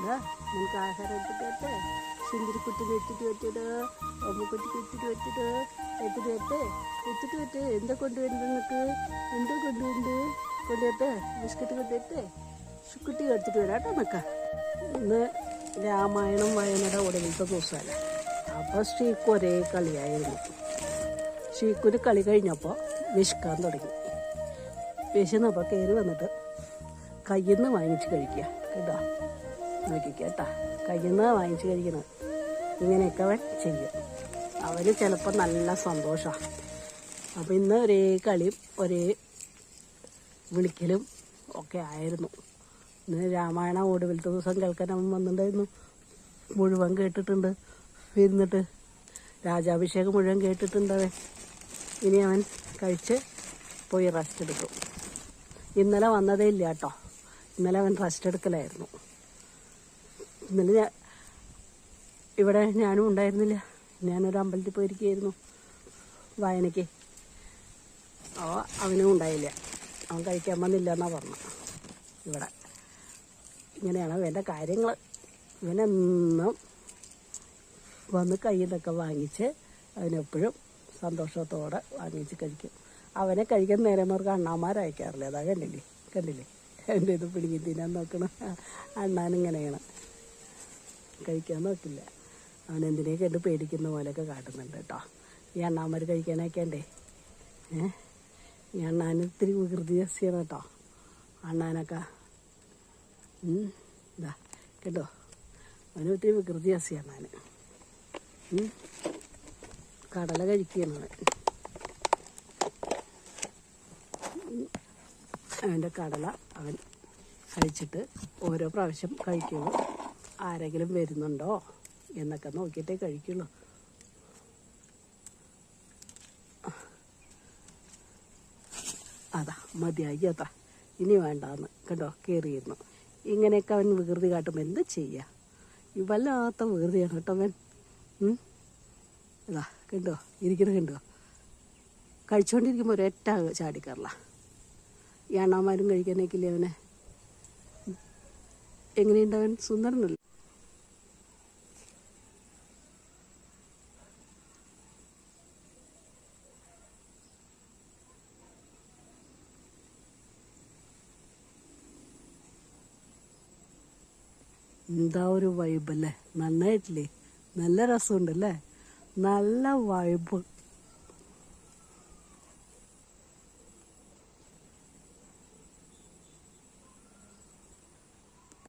നമുക്ക് ആഹാരം എടുത്തിട്ട് സുന്ദരിക്കുട്ടിന് എത്തിട്ട് വെച്ചിട്ട് അമ്മക്കുട്ടിക്ക് എത്തിട്ട് വെച്ചിട്ട് എത്തിട്ട് വെച്ച് എന്താ കൊണ്ടുവരുന്നത് നിനക്ക് എന്തോ കൊണ്ടുവരട്ടെ ബിസ്ക്കറ്റ് കൊണ്ടുവരട്ടെ കുട്ടി എടുത്തിട്ട് വരാം കേട്ടോ നിൽക്കാം. ഇന്ന് രാമായണം വായനയുടെ ഒടുവിലത്തെ ദിവസമല്ല. അപ്പോൾ ഷീക്ക് ഒരേ കളിയായിരുന്നു. ഷീക്കൊരു കളി കഴിഞ്ഞപ്പോൾ വിശക്കാൻ തുടങ്ങി. വിശന്നപ്പോൾ കയറി വന്നിട്ട് കയ്യിൽ നിന്ന് വാങ്ങിച്ച് കഴിക്കുക കേട്ടോ. നോക്കിക്കേട്ടാ, കയ്യിൽ നിന്ന് വാങ്ങിച്ച് കഴിക്കണം. ഇങ്ങനെയൊക്കെ അവൻ ചെയ്യും. അവന് ചിലപ്പോൾ നല്ല സന്തോഷമാണ്. അപ്പോൾ ഇന്ന് ഒരേ കളിയും ഒരേ വിളിക്കലും ഒക്കെ ആയിരുന്നു. ഇന്ന് രാമായണ ഒടുവിലത്തെ ദിവസം കേൾക്കാൻ അവൻ വന്നിട്ടുണ്ടായിരുന്നു. മുഴുവൻ കേട്ടിട്ടുണ്ട്. ഇരുന്നിട്ട് രാജാഭിഷേകം മുഴുവൻ കേട്ടിട്ടുണ്ട് അവൻ. ഇനി അവൻ കഴിച്ച് പോയി റെസ്റ്റ് എടുക്കും. ഇന്നലെ വന്നതേ ഇല്ല കേട്ടോ. ഇന്നലെ അവൻ റെസ്റ്റ് എടുക്കലായിരുന്നു. ഇന്നലെ ഇവിടെ ഞാനും ഉണ്ടായിരുന്നില്ല. ഞാനൊരു അമ്പലത്തിൽ പോയിരിക്കുകയായിരുന്നു വായനയ്ക്ക്. അവനും ഉണ്ടായില്ല. അവൻ കഴിക്കാൻ വന്നില്ല എന്നാണ് പറഞ്ഞത്. ഇവിടെ ഇങ്ങനെയാണ് അവൻ്റെ കാര്യങ്ങൾ. ഇവനെന്നും വന്ന് കയ്യിൽ നിന്നൊക്കെ വാങ്ങിച്ച് അവനെപ്പോഴും സന്തോഷത്തോടെ വാങ്ങിച്ച് കഴിക്കും. അവനെ കഴിക്കുന്ന നേരന്മാർക്ക് അണ്ണാമാരയക്കാറില്ല. അതാ കണ്ടില്ലേ എൻ്റെ ഇത് പിടിങ്ങി തിന്നാൻ നോക്കണം. അണ്ണാനിങ്ങനെയാണ്, കഴിക്കാൻ നോക്കില്ല. അവനെന്തിനെ കണ്ട് പേടിക്കുന്ന പോലെയൊക്കെ കാട്ടുന്നുണ്ട് കേട്ടോ. ഈ അണ്ണാമാർ കഴിക്കാനൊക്കെയുണ്ടേ. ഈ അണ്ണാൻ ഇത്തിരി വികൃതി ജസ്തിയാണ് കേട്ടോ. അണ്ണാനൊക്കെ ഇതാ കേട്ടോ, അവന് ഒത്തിരി വികൃതി ജസ്തിയാണ്. അണ്ണാൻ കടല കഴിക്കുകയാണ്. അവൻ്റെ കടല അവൻ കഴിച്ചിട്ട് ഓരോ പ്രാവശ്യം കഴിക്കുള്ളൂ. ആരെങ്കിലും വരുന്നുണ്ടോ എന്നൊക്കെ നോക്കിയിട്ടേ കഴിക്കുള്ളൂ. അതാ മതിയായി അതാ, ഇനി വേണ്ടാന്ന് കേട്ടോ കയറിയിരുന്നു. ഇങ്ങനെയൊക്കെ അവൻ വികൃതി കാട്ടുമ്പോൾ എന്ത് ചെയ്യുക? ഈ വല്ലാത്ത വികൃതിയാണ് കേട്ടോ അവൻ. അതാ കണ്ടോ ഇരിക്കുന്നത് കണ്ടോ. കഴിച്ചുകൊണ്ടിരിക്കുമ്പോൾ ഒരൊറ്റ ചാടിക്കറല. ഈ അണ്ണാമാരും കഴിക്കാനേക്കില്ലേ അവനെ. എങ്ങനെയുണ്ടവൻ? സുന്ദരനല്ലേ? എന്താ ഒരു വൈബല്ലേ, നന്നായിട്ടില്ലേ, നല്ല രസമുണ്ടല്ലേ, നല്ല വൈബ്.